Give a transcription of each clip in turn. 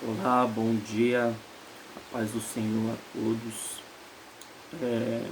Olá, bom dia, a paz do Senhor a todos. É,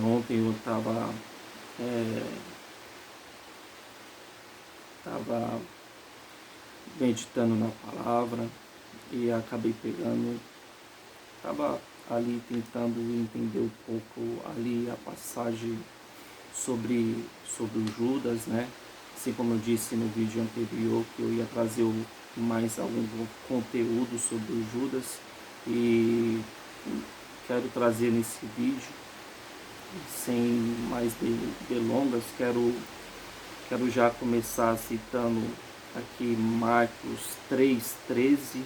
Ontem eu tava meditando na palavra e acabei estava ali tentando entender um pouco ali a passagem sobre o Judas, né? Assim como eu disse no vídeo anterior que eu ia trazer mais algum conteúdo sobre o Judas e quero trazer nesse vídeo, sem mais delongas, quero já começar citando aqui Marcos 3,13,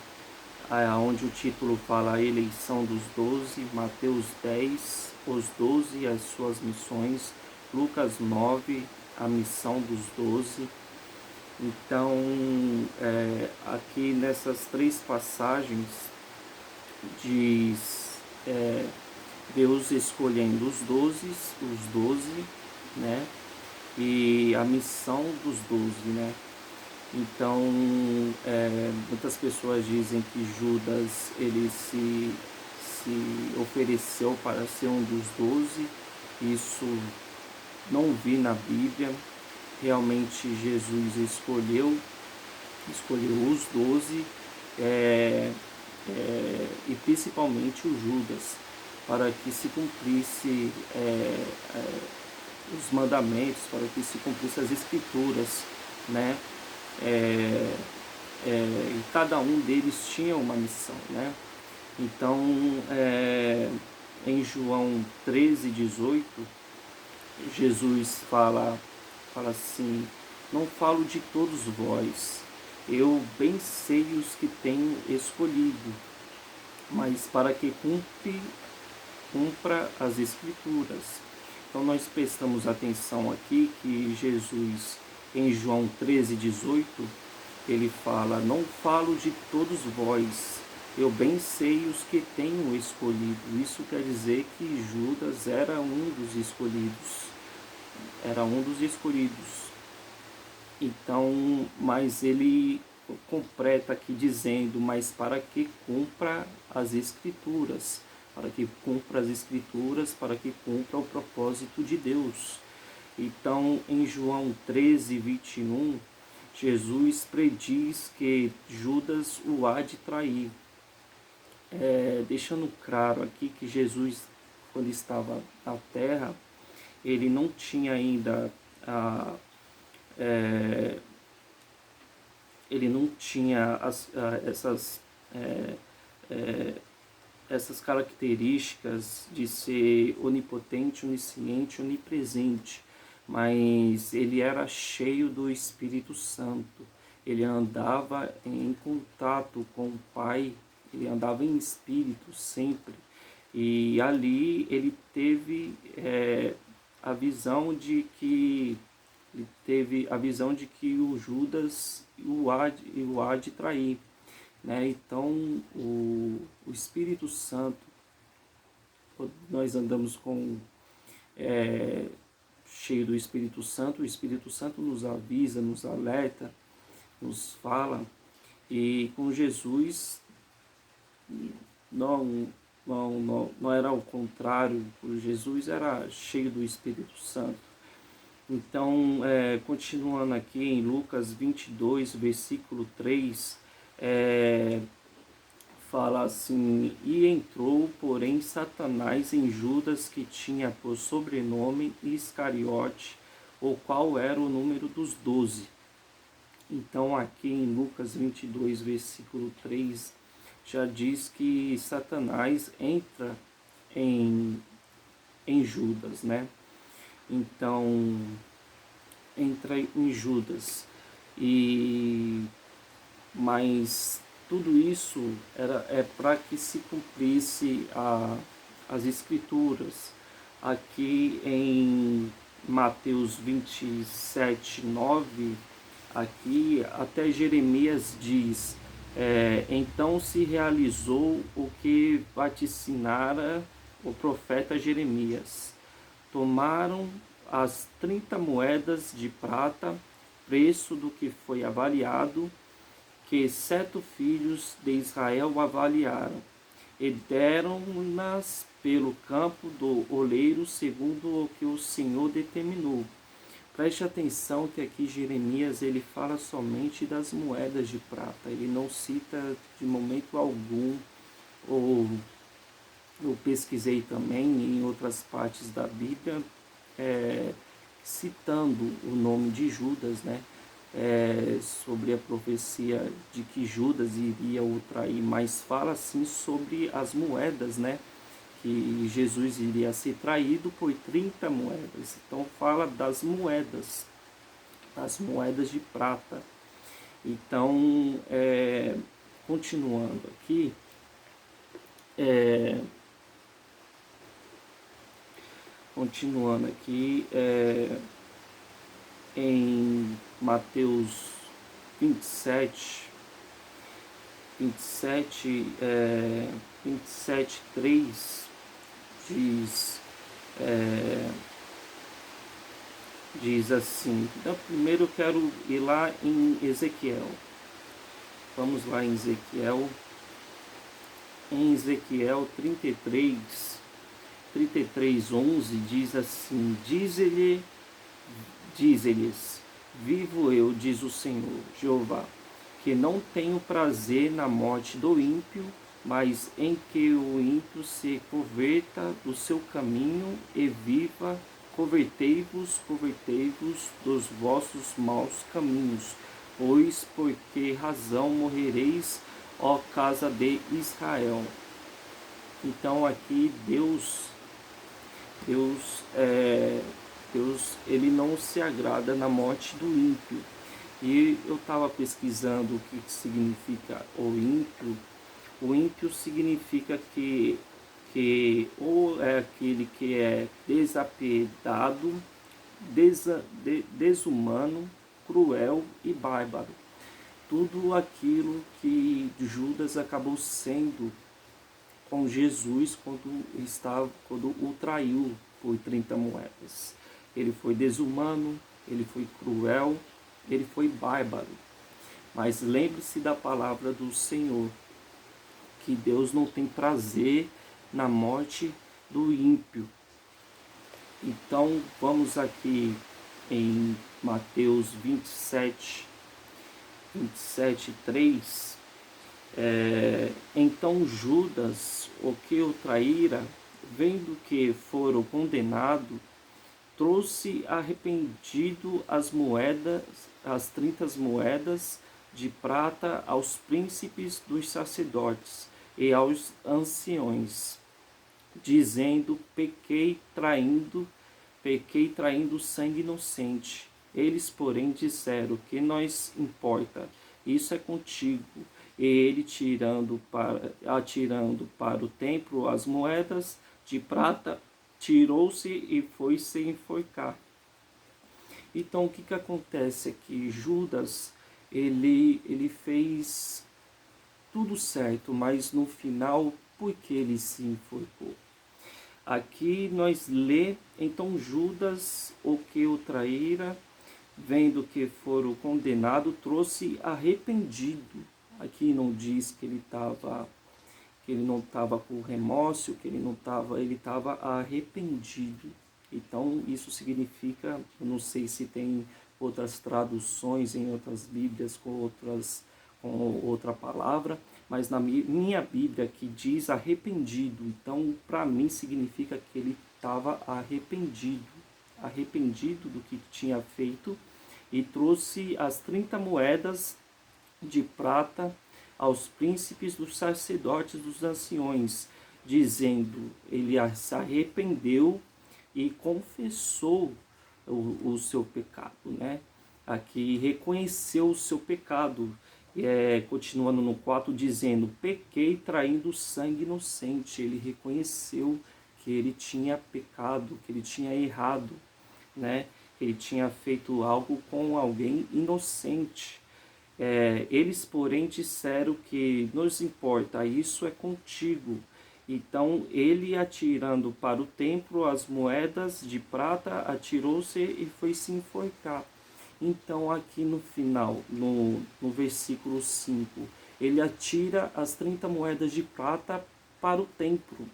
onde o título fala a eleição dos 12, Mateus 10, os 12 e as suas missões, Lucas 9, a missão dos 12. Então, aqui nessas três passagens diz Deus escolhendo os doze, né? E a missão dos 12, né? Então, muitas pessoas dizem que Judas ele se ofereceu para ser um dos 12. Isso não vi na Bíblia. Realmente Jesus escolheu os 12, e principalmente o Judas, para que se cumprisse os mandamentos, para que se cumprisse as escrituras, né? E cada um deles tinha uma missão, né? Então, em João 13,18, Jesus fala assim: não falo de todos vós, eu bem sei os que tenho escolhido, mas para que cumpra as escrituras. Então nós prestamos atenção aqui que Jesus, em João 13,18, ele fala: não falo de todos vós, eu bem sei os que tenho escolhido. Isso quer dizer que Judas era um dos escolhidos. Era um dos escolhidos. Então, mas ele completa aqui dizendo: mas para que cumpra as escrituras, para que cumpra as escrituras, para que cumpra o propósito de Deus. Então, em João 13:21, Jesus prediz que Judas o há de trair, deixando claro aqui que Jesus, quando estava na terra, ele não tinha ainda a, é, ele não tinha essas características de ser onipotente, onisciente, onipresente, mas ele era cheio do Espírito Santo. Ele andava em contato com o Pai, ele andava em espírito sempre. E ali ele teve a visão de que o Judas o há de trair, né? Então o Espírito Santo, quando nós andamos cheio do Espírito Santo, o Espírito Santo nos avisa, nos alerta, nos fala. E com Jesus não, não era o contrário. O Jesus era cheio do Espírito Santo. Então, continuando aqui em Lucas 22, versículo 3, fala assim: e entrou, porém, Satanás em Judas, que tinha por sobrenome Iscariote, o qual era o número dos 12. Então, aqui em Lucas 22, versículo 3, já diz que Satanás entra em Judas, né? Então, entra em Judas. Mas tudo isso é para que se cumprisse as escrituras. Aqui em Mateus 27:9, aqui até Jeremias diz: então se realizou o que vaticinara o profeta Jeremias. Tomaram as 30 moedas de prata, preço do que foi avaliado, que 7 filhos de Israel avaliaram, e deram-nas pelo campo do oleiro, segundo o que o Senhor determinou. Preste atenção que aqui Jeremias ele fala somente das moedas de prata, ele não cita de momento algum, ou eu pesquisei também em outras partes da Bíblia, citando o nome de Judas, né? Sobre a profecia de que Judas iria o trair, mas fala sim sobre as moedas, né? Que Jesus iria ser traído por 30 moedas. Então fala das moedas de prata. Então, continuando aqui, em Mateus 27, 3, diz assim. Então, primeiro eu quero ir lá em Ezequiel. Vamos lá em Ezequiel. Em Ezequiel 33:11 diz assim: Dize-lhes, vivo eu, diz o Senhor, Jeová, que não tenho prazer na morte do ímpio, mas em que o ímpio se converta do seu caminho e viva. Convertei-vos dos vossos maus caminhos, pois por que razão morrereis, ó casa de Israel? Então aqui Deus ele não se agrada na morte do ímpio. E eu estava pesquisando o que significa o ímpio. O ímpio significa que ou é aquele que é desapiedado, desumano, cruel e bárbaro. Tudo aquilo que Judas acabou sendo com Jesus quando o traiu por 30 moedas. Ele foi desumano, ele foi cruel, ele foi bárbaro. Mas lembre-se da palavra do Senhor, que Deus não tem prazer na morte do ímpio. Então vamos aqui em Mateus 27:3. Então Judas, o que o traíra, vendo que foram condenados, trouxe arrependido as 30 moedas de prata aos príncipes dos sacerdotes e aos anciões, dizendo: pequei traindo sangue inocente. Eles, porém, disseram: que nos importa? Isso é contigo. E ele, atirando para o templo as moedas de prata, tirou-se e foi se enforcar. Então o que acontece aqui? Judas ele fez tudo certo, mas no final, por que ele se enforcou? Aqui nós lê, então Judas, o que o traíra, vendo que foram condenados, trouxe arrependido. Aqui não diz que ele não estava com remorso, ele estava arrependido. Então isso significa, eu não sei se tem outras traduções em outras Bíblias com outra palavra, mas na minha Bíblia que diz arrependido. Então para mim significa que ele estava arrependido do que tinha feito, e trouxe as 30 moedas de prata aos príncipes dos sacerdotes dos anciões, dizendo, ele se arrependeu e confessou o seu pecado, né? Aqui reconheceu o seu pecado, continuando no 4, dizendo: pequei traindo sangue inocente. Ele reconheceu que ele tinha pecado, que ele tinha errado, né? Ele tinha feito algo com alguém inocente. Eles, porém, disseram: que nos importa, isso é contigo. Então ele, atirando para o templo as moedas de prata, atirou-se e foi se enforcar. Então aqui no final, no versículo 5, ele atira as 30 moedas de prata para o templo.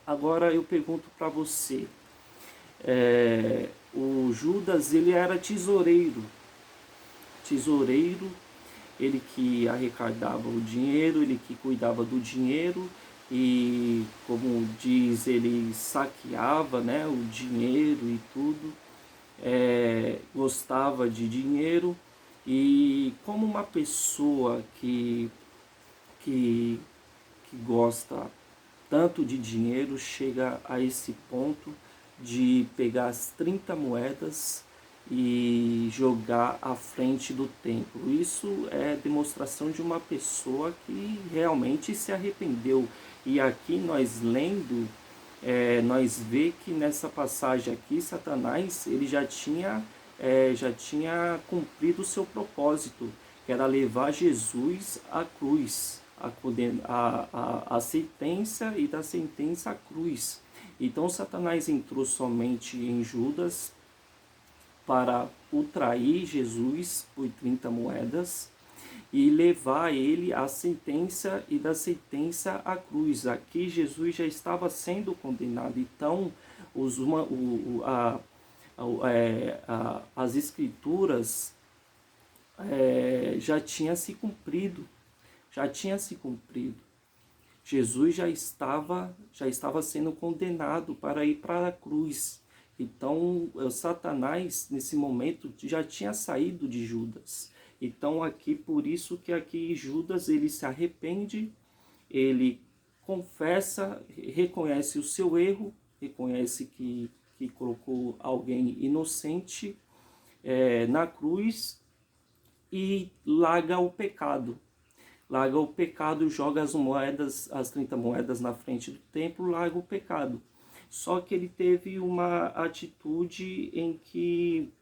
Agora eu pergunto para você, o Judas ele era tesoureiro, ele que arrecadava o dinheiro, ele que cuidava do dinheiro e, como diz, ele saqueava, né, o dinheiro e tudo, gostava de dinheiro e como uma pessoa que, que gosta tanto de dinheiro chega a esse ponto de pegar as 30 moedas e jogar à frente do templo. Isso é demonstração de uma pessoa que realmente se arrependeu. E aqui nós lendo, nós vê que nessa passagem aqui, Satanás ele já tinha cumprido o seu propósito, que era levar Jesus à cruz, a sentença e da sentença à cruz. Então Satanás entrou somente em Judas para o trair Jesus por 30 moedas e levar ele à sentença e da sentença à cruz. Aqui Jesus já estava sendo condenado. Então as escrituras já tinha se cumprido. Já tinha se cumprido. Jesus já estava sendo condenado para ir para a cruz. Então, Satanás, nesse momento, já tinha saído de Judas. Então, aqui, por isso que aqui Judas, ele se arrepende, ele confessa, reconhece o seu erro, reconhece que colocou alguém inocente na cruz e larga o pecado. Larga o pecado, joga as 30 moedas na frente do templo, larga o pecado. Só que ele teve uma atitude em que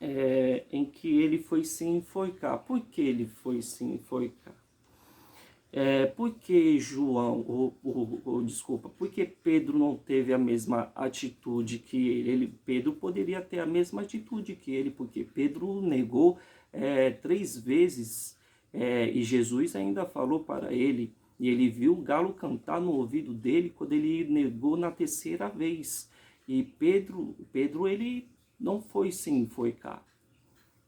ele foi se enforcar. Por que ele foi se enforcar? Porque desculpa, porque Pedro não teve a mesma atitude que ele? Pedro poderia ter a mesma atitude que ele, porque Pedro negou 3 vezes, e Jesus ainda falou para ele, e ele viu o galo cantar no ouvido dele quando ele negou na 3ª vez. E Pedro ele não foi se enforcar.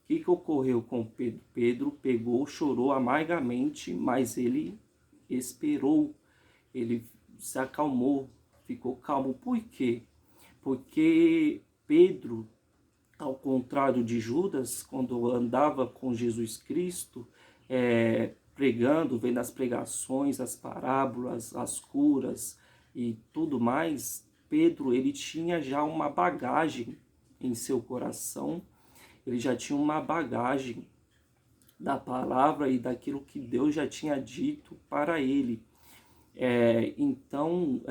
O que ocorreu com Pedro? Pedro pegou, chorou amargamente, mas ele esperou, ele se acalmou, ficou calmo. Por quê? Porque Pedro, ao contrário de Judas, quando andava com Jesus Cristo, pregando, vendo as pregações, as parábolas, as curas e tudo mais, Pedro ele tinha já uma bagagem em seu coração, ele já tinha uma bagagem da palavra e daquilo que Deus já tinha dito para ele. Então,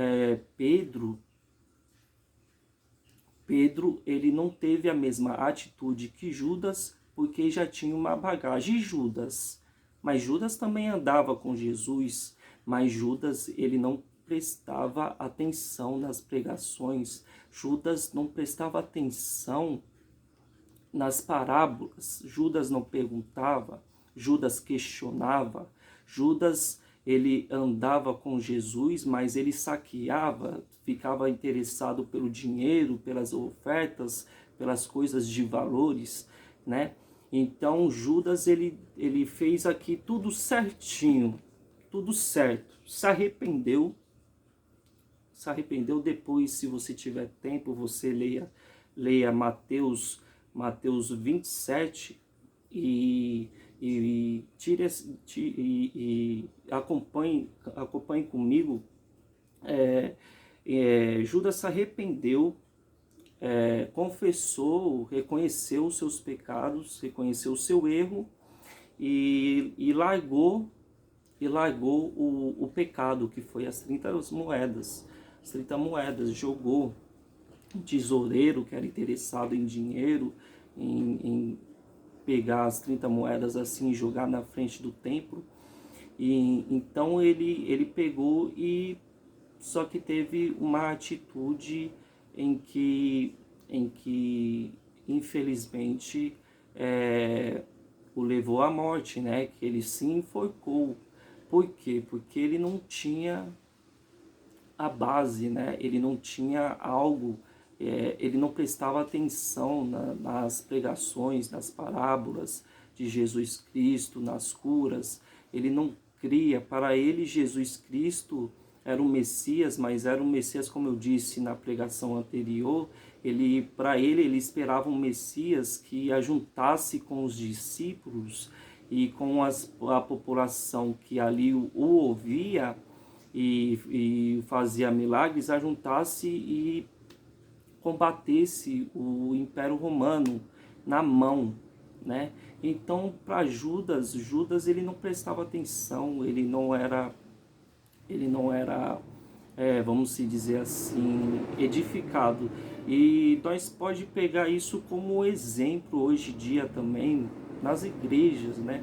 Pedro ele não teve a mesma atitude que Judas, porque já tinha uma bagagem. Mas Judas também andava com Jesus, mas Judas ele não prestava atenção nas pregações. Judas não prestava atenção nas parábolas. Judas não perguntava, Judas questionava, Judas ele andava com Jesus, mas ele saqueava, ficava interessado pelo dinheiro, pelas ofertas, pelas coisas de valores, né? Então Judas ele fez aqui tudo certinho, tudo certo, se arrependeu depois. Se você tiver tempo, você leia Mateus 27 e acompanhe comigo. Judas se arrependeu, confessou, reconheceu os seus pecados, reconheceu o seu erro e largou o pecado, que foi as 30 moedas. As 30 moedas, jogou. Um tesoureiro que era interessado em dinheiro, em pegar as 30 moedas assim e jogar na frente do templo. E então ele pegou e só que teve uma atitude em que infelizmente o levou à morte, né? Que ele se enforcou. Por quê? Porque ele não tinha a base, né? Ele não tinha algo, ele não prestava atenção nas pregações, nas parábolas de Jesus Cristo, nas curas. Ele não cria. Para ele, Jesus Cristo era o Messias, mas era um Messias, como eu disse na pregação anterior. Para ele esperava um Messias que ajuntasse com os discípulos e com a população que ali o ouvia e fazia milagres, ajuntasse e combatesse o Império Romano na mão, né? Então, para Judas ele não prestava atenção, ele não era, vamos se dizer assim, edificado. E nós pode pegar isso como exemplo hoje em dia também nas igrejas, né?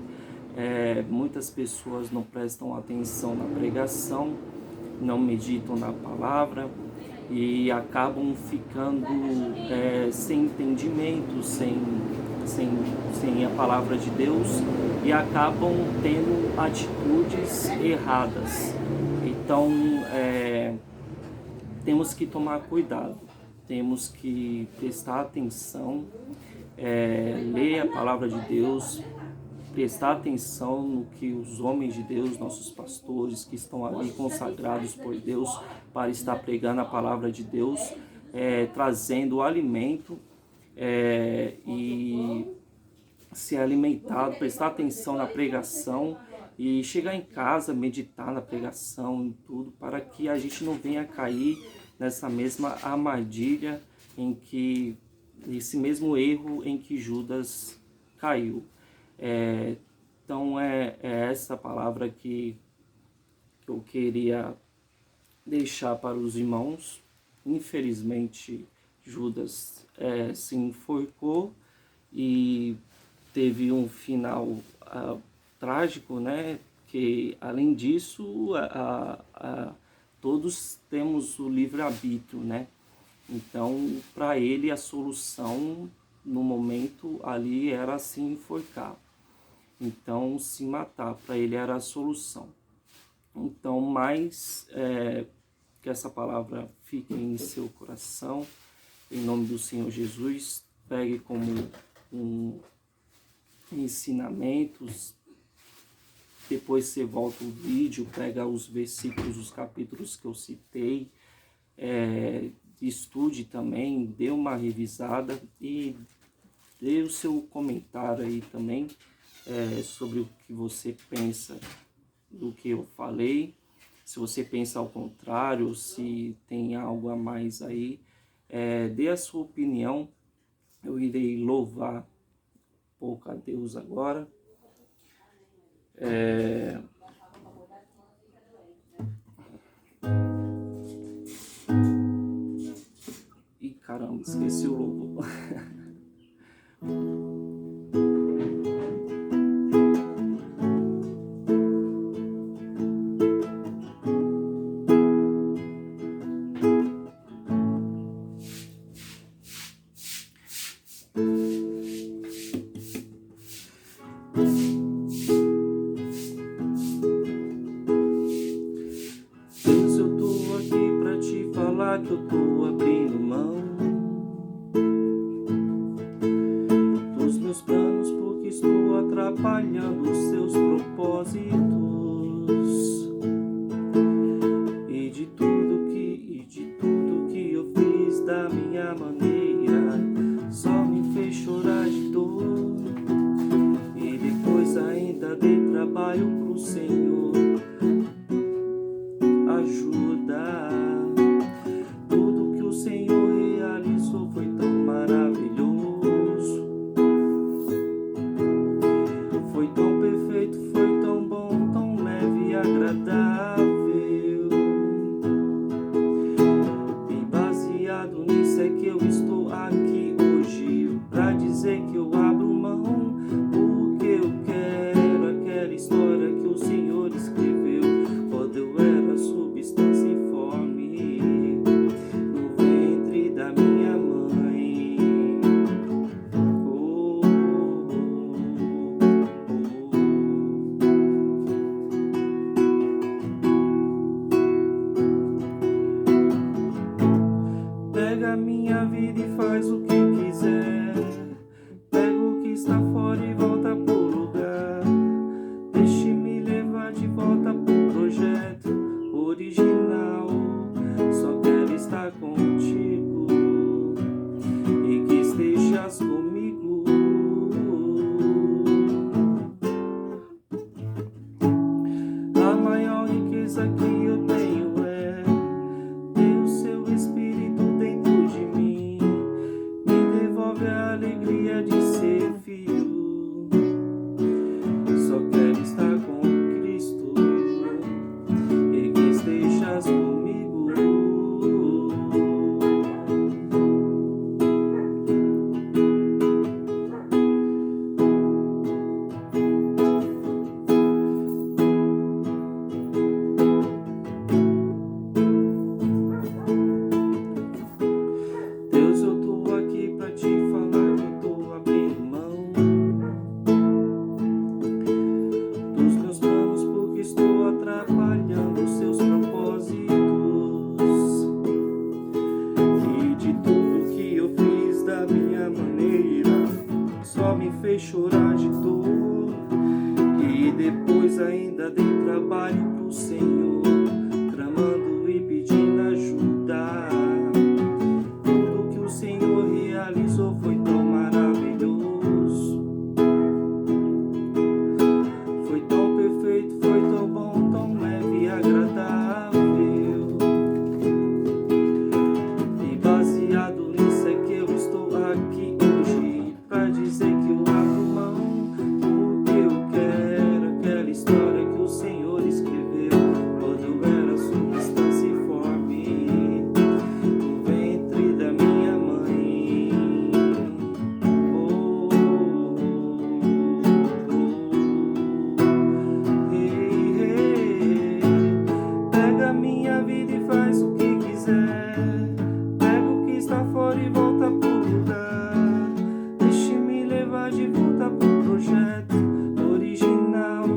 Muitas pessoas não prestam atenção na pregação, não meditam na palavra e acabam ficando sem entendimento, sem a palavra de Deus, e acabam tendo atitudes erradas. Então, temos que tomar cuidado, temos que prestar atenção, ler a palavra de Deus, prestar atenção no que os homens de Deus, nossos pastores que estão ali consagrados por Deus para estar pregando a palavra de Deus, trazendo o alimento e ser alimentado, prestar atenção na pregação e chegar em casa, meditar na pregação e tudo, para que a gente não venha cair nessa mesma armadilha esse mesmo erro em que Judas caiu. Então é essa palavra que eu queria deixar para os irmãos. Infelizmente Judas se enforcou e teve um final trágico, né? Que além disso todos temos o livre-arbítrio, né? Então, para ele a solução no momento ali era se enforcar. Então, se matar para ele era a solução. Então, mais que essa palavra fique em seu coração, em nome do Senhor Jesus, pegue como ensinamentos. Depois você volta o vídeo, pega os versículos, os capítulos que eu citei, estude também, dê uma revisada e dê o seu comentário aí também sobre o que você pensa do que eu falei. Se você pensa ao contrário, se tem algo a mais aí, dê a sua opinião. Eu irei louvar um pouco a Deus agora. Ih, caramba, esqueci o louvor. Deus, eu tô aqui pra te falar que eu tô abrindo mão dos meus planos, porque estou atrapalhando os seus propósitos. E de tudo que eu fiz da minha maneira, só me fez chorar de dor. E depois ainda dei trabalho pro Senhor. Ajuda. Tudo que o Senhor realizou foi tão maravilhoso, foi tão perfeito, foi tão bom, tão leve e agradável. E baseado nisso é que eu estou aqui hoje, pra dizer que eu abro mão, porque eu quero aquela história que o Senhor depois ainda dei trabalho pro Senhor, clamando e pedindo ajuda. Tudo que o Senhor realizou foi tão maravilhoso, foi tão perfeito, foi tão bom, tão leve e agradável. E baseado nisso é que eu estou aqui hoje, pra dizer que eu abro mão, porque eu quero aquela história que o Senhor escreveu quando eu era substância informe no ventre da minha mãe. Oh, hey, hey. Pega minha vida e faz o que quiser, pega o que está fora e volta pro lugar. Deixe-me levar de volta pro projeto original.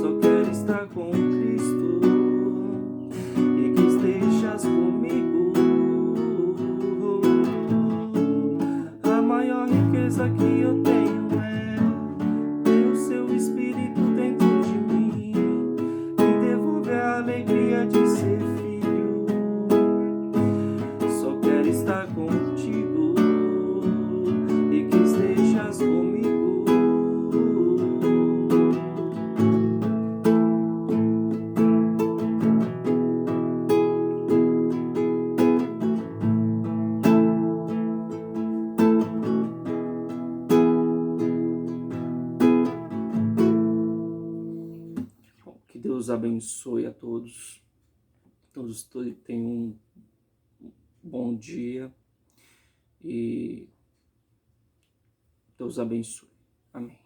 Só quero estar com Cristo e que estejas comigo. A maior riqueza que eu tenho é ter o seu Espírito dentro de mim, me devolver a alegria de ser filho. Só quero estar contigo e que estejas comigo. Que Deus abençoe a todos. Todos tenham um bom dia e Deus abençoe. Amém.